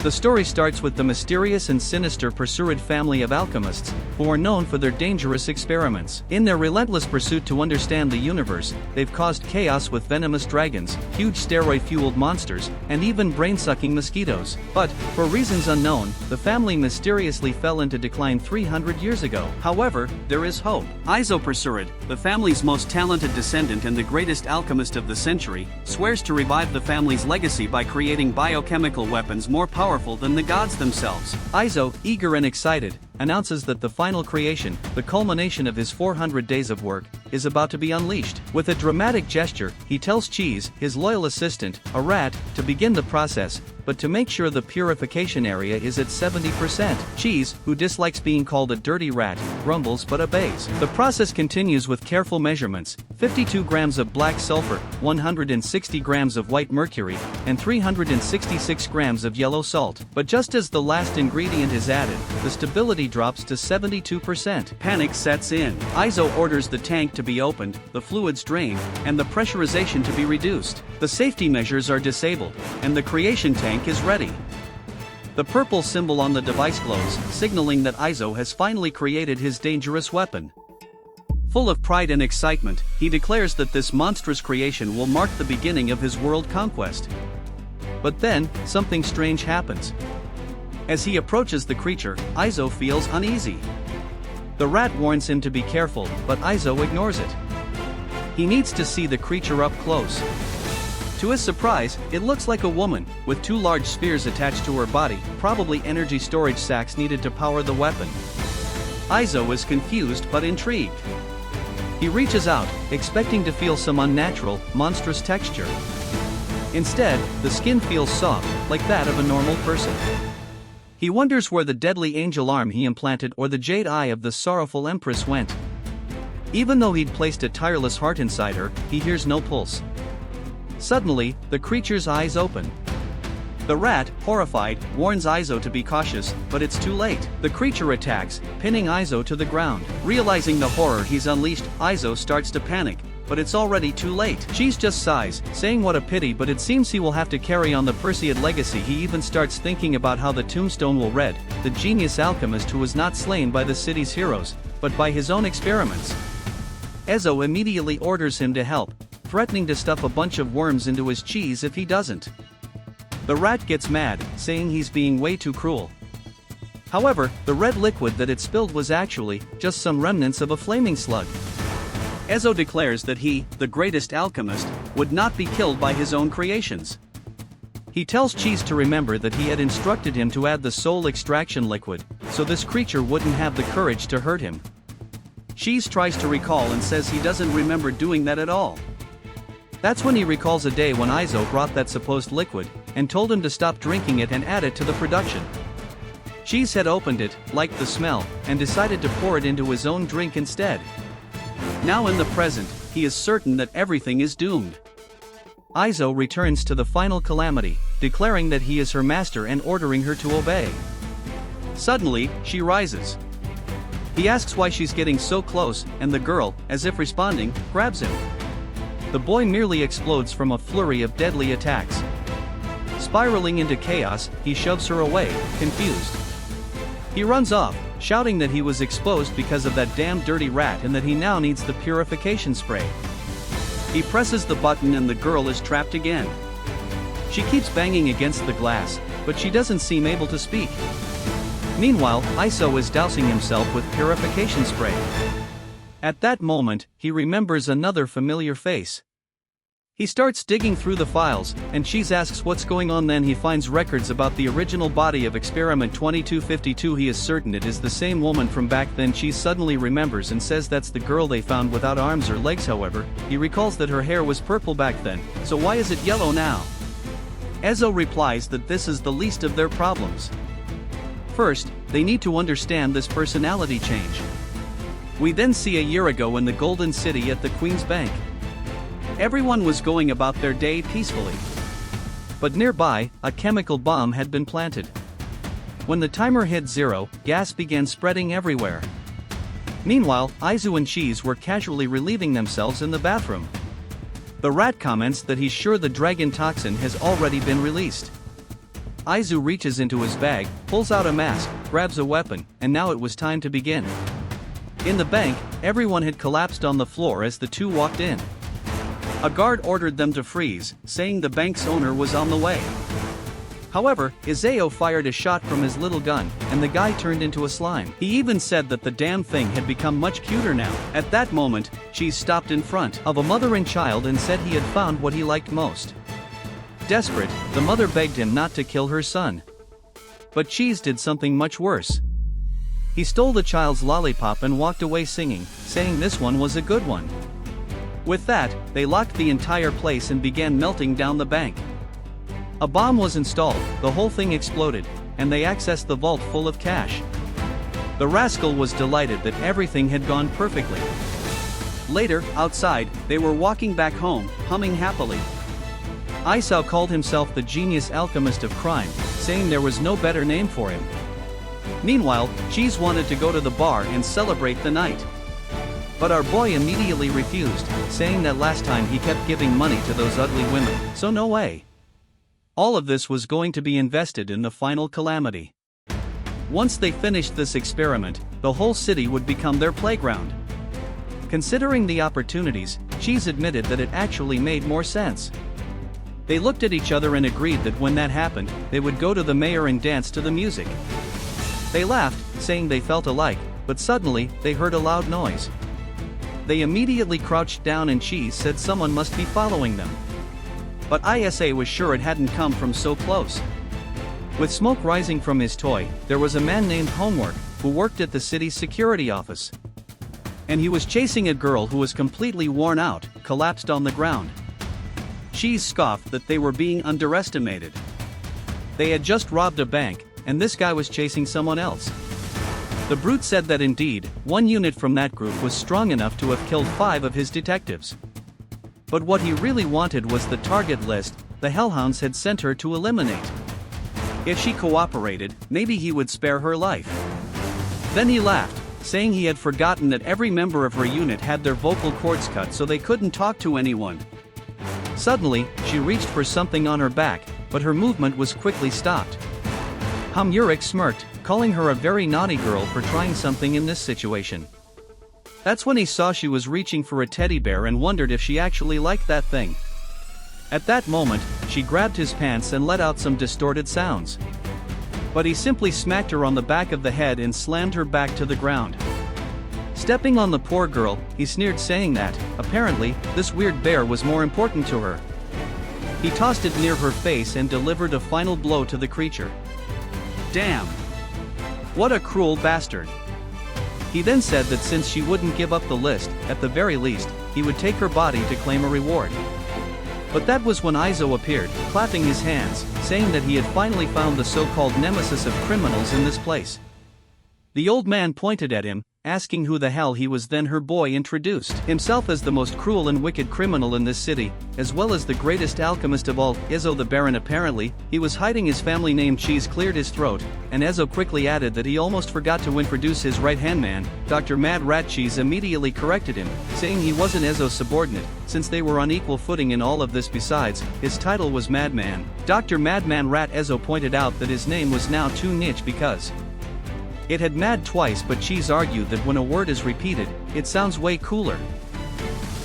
The story starts with the mysterious and sinister Pursurid family of alchemists, who are known for their dangerous experiments. In their relentless pursuit to understand the universe, they've caused chaos with venomous dragons, huge steroid-fueled monsters, and even brain-sucking mosquitoes. But, for reasons unknown, the family mysteriously fell into decline 300 years ago. However, there is hope. Izo Pursurid, the family's most talented descendant and the greatest alchemist of the century, swears to revive the family's legacy by creating biochemical weapons more powerful than the gods themselves. Izo, eager and excited, announces that the final creation, the culmination of his 400 days of work, is about to be unleashed. With a dramatic gesture, he tells Cheese, his loyal assistant, a rat, to begin the process, but to make sure the purification area is at 70%. Cheese, who dislikes being called a dirty rat, grumbles but obeys. The process continues with careful measurements: 52 grams of black sulfur, 160 grams of white mercury, and 366 grams of yellow salt. But just as the last ingredient is added, the stability drops to 72%. Panic sets in. Izo orders the tank to be opened, the fluids drained, and the pressurization to be reduced. The safety measures are disabled, and the creation tank is ready. The purple symbol on the device glows, signaling that Izo has finally created his dangerous weapon. Full of pride and excitement, he declares that this monstrous creation will mark the beginning of his world conquest. But then, something strange happens. As he approaches the creature, Izo feels uneasy. The rat warns him to be careful, but Izo ignores it. He needs to see the creature up close. To his surprise, it looks like a woman, with two large spheres attached to her body, probably energy storage sacks needed to power the weapon. Izo is confused but intrigued. He reaches out, expecting to feel some unnatural, monstrous texture. Instead, the skin feels soft, like that of a normal person. He wonders where the deadly angel arm he implanted or the jade eye of the sorrowful empress went. Even though he'd placed a tireless heart inside her, he hears no pulse. Suddenly, the creature's eyes open. The rat, horrified, warns Izo to be cautious, but it's too late. The creature attacks, pinning Izo to the ground. Realizing the horror he's unleashed, Izo starts to panic, but it's already too late. Cheese just sighs, saying what a pity, but it seems he will have to carry on the Perseid legacy. He even starts thinking about how the tombstone will read, the genius alchemist who was not slain by the city's heroes, but by his own experiments. Izo immediately orders him to help, threatening to stuff a bunch of worms into his cheese if he doesn't. The rat gets mad, saying he's being way too cruel. However, the red liquid that it spilled was actually just some remnants of a flaming slug. Izo declares that he, the greatest alchemist, would not be killed by his own creations. He tells Cheese to remember that he had instructed him to add the soul extraction liquid, so this creature wouldn't have the courage to hurt him. Cheese tries to recall and says he doesn't remember doing that at all. That's when he recalls a day when Izo brought that supposed liquid, and told him to stop drinking it and add it to the production. Cheese had opened it, liked the smell, and decided to pour it into his own drink instead. Now in the present, he is certain that everything is doomed. Izo returns to the final calamity, declaring that he is her master and ordering her to obey. Suddenly, she rises. He asks why she's getting so close, and the girl, as if responding, grabs him. The boy nearly explodes from a flurry of deadly attacks. Spiraling into chaos, he shoves her away, confused. He runs off, shouting that he was exposed because of that damn dirty rat and that he now needs the purification spray. He presses the button and the girl is trapped again. She keeps banging against the glass, but she doesn't seem able to speak. Meanwhile, Izo is dousing himself with purification spray. At that moment, he remembers another familiar face. He starts digging through the files, and Cheese asks what's going on. Then he finds records about the original body of experiment 2252. He is certain it is the same woman from back then. Cheese suddenly remembers and says that's the girl they found without arms or legs. However, he recalls that her hair was purple back then, so why is it yellow now? Izo replies that this is the least of their problems. First, they need to understand this personality change. We then see a year ago in the Golden City at the Queen's Bank. Everyone was going about their day peacefully. But nearby, a chemical bomb had been planted. When the timer hit 0, gas began spreading everywhere. Meanwhile, Izo and Cheese were casually relieving themselves in the bathroom. The rat comments that he's sure the dragon toxin has already been released. Aizu reaches into his bag, pulls out a mask, grabs a weapon, and now it was time to begin. In the bank, everyone had collapsed on the floor as the two walked in. A guard ordered them to freeze, saying the bank's owner was on the way. However, Izao fired a shot from his little gun, and the guy turned into a slime. He even said that the damn thing had become much cuter now. At that moment, Cheese stopped in front of a mother and child and said he had found what he liked most. Desperate, the mother begged him not to kill her son. But Cheese did something much worse. He stole the child's lollipop and walked away singing, saying this one was a good one. With that, they locked the entire place and began melting down the bank. A bomb was installed, the whole thing exploded, and they accessed the vault full of cash. The rascal was delighted that everything had gone perfectly. Later, outside, they were walking back home, humming happily. Isao called himself the genius alchemist of crime, saying there was no better name for him. Meanwhile, Cheese wanted to go to the bar and celebrate the night. But our boy immediately refused, saying that last time he kept giving money to those ugly women, so no way. All of this was going to be invested in the final calamity. Once they finished this experiment, the whole city would become their playground. Considering the opportunities, Cheese admitted that it actually made more sense. They looked at each other and agreed that when that happened, they would go to the mayor and dance to the music. They laughed, saying they felt alike, but suddenly, they heard a loud noise. They immediately crouched down and Cheese said someone must be following them. But Isa was sure it hadn't come from so close. With smoke rising from his toy, there was a man named Homework, who worked at the city's security office. And he was chasing a girl who was completely worn out, collapsed on the ground. Cheese scoffed that they were being underestimated. They had just robbed a bank, and this guy was chasing someone else. The brute said that indeed, one unit from that group was strong enough to have killed 5 of his detectives. But what he really wanted was the target list the Hellhounds had sent her to eliminate. If she cooperated, maybe he would spare her life. Then he laughed, saying he had forgotten that every member of her unit had their vocal cords cut so they couldn't talk to anyone. Suddenly, she reached for something on her back, but her movement was quickly stopped. Homunculus smirked, calling her a very naughty girl for trying something in this situation. That's when he saw she was reaching for a teddy bear and wondered if she actually liked that thing. At that moment, she grabbed his pants and let out some distorted sounds. But he simply smacked her on the back of the head and slammed her back to the ground. Stepping on the poor girl, he sneered, saying that, apparently, this weird bear was more important to her. He tossed it near her face and delivered a final blow to the creature. Damn! What a cruel bastard! He then said that since she wouldn't give up the list, at the very least, he would take her body to claim a reward. But that was when Izo appeared, clapping his hands, saying that he had finally found the so-called nemesis of criminals in this place. The old man pointed at him, asking who the hell he was. Then her boy introduced himself as the most cruel and wicked criminal in this city, as well as the greatest alchemist of all, Izzo the Baron. Apparently, he was hiding his family name. Cheese cleared his throat, and Izzo quickly added that he almost forgot to introduce his right-hand man, Dr. Mad Rat. Cheese immediately corrected him, saying he wasn't Izzo's subordinate, since they were on equal footing in all of this. Besides, his title was Madman. Dr. Madman Rat. Izzo pointed out that his name was now too niche because it had mad twice, but Cheese argued that when a word is repeated, it sounds way cooler.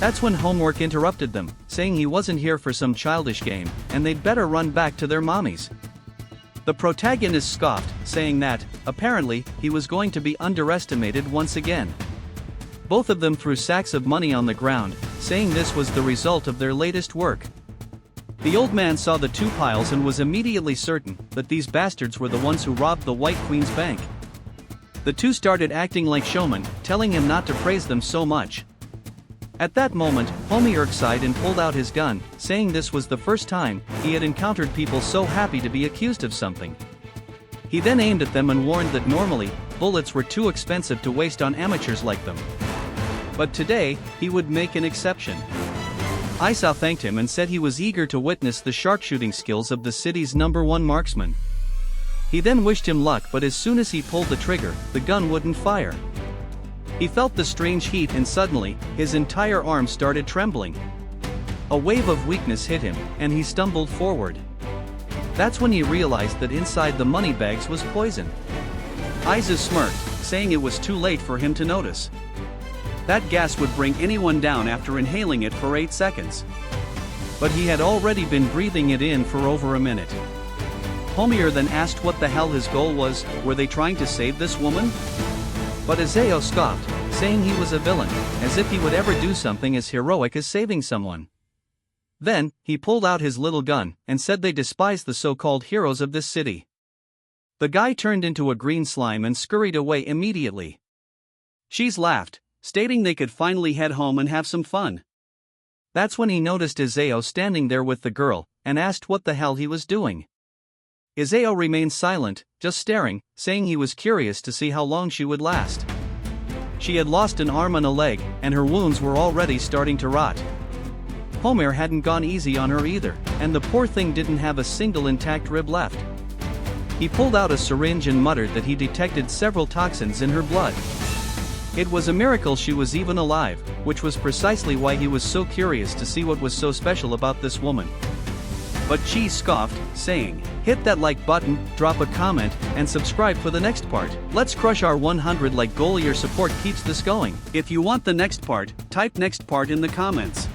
That's when Homework interrupted them, saying he wasn't here for some childish game, and they'd better run back to their mommies. The protagonist scoffed, saying that, apparently, he was going to be underestimated once again. Both of them threw sacks of money on the ground, saying this was the result of their latest work. The old man saw the 2 piles and was immediately certain that these bastards were the ones who robbed the White Queen's bank. The 2 started acting like showmen, telling him not to praise them so much. At that moment, Homework sighed and pulled out his gun, saying this was the first time he had encountered people so happy to be accused of something. He then aimed at them and warned that normally, bullets were too expensive to waste on amateurs like them. But today, he would make an exception. Isao thanked him and said he was eager to witness the sharpshooting skills of the city's #1 marksman. He then wished him luck, but as soon as he pulled the trigger, the gun wouldn't fire. He felt the strange heat and suddenly, his entire arm started trembling. A wave of weakness hit him, and he stumbled forward. That's when he realized that inside the money bags was poison. Aizu smirked, saying it was too late for him to notice. That gas would bring anyone down after inhaling it for 8 seconds. But he had already been breathing it in for over a minute. Homer then asked what the hell his goal was. Were they trying to save this woman? But Izao scoffed, saying he was a villain, as if he would ever do something as heroic as saving someone. Then, he pulled out his little gun, and said they despised the so-called heroes of this city. The guy turned into a green slime and scurried away immediately. She's laughed, stating they could finally head home and have some fun. That's when he noticed Izao standing there with the girl, and asked what the hell he was doing. Izao remained silent, just staring, saying he was curious to see how long she would last. She had lost an arm and a leg, and her wounds were already starting to rot. Homer hadn't gone easy on her either, and the poor thing didn't have a single intact rib left. He pulled out a syringe and muttered that he detected several toxins in her blood. It was a miracle she was even alive, which was precisely why he was so curious to see what was so special about this woman. But she scoffed, saying, "Hit that like button, drop a comment, and subscribe for the next part. Let's crush our 100 like goal. Your support keeps this going. If you want the next part, type next part in the comments."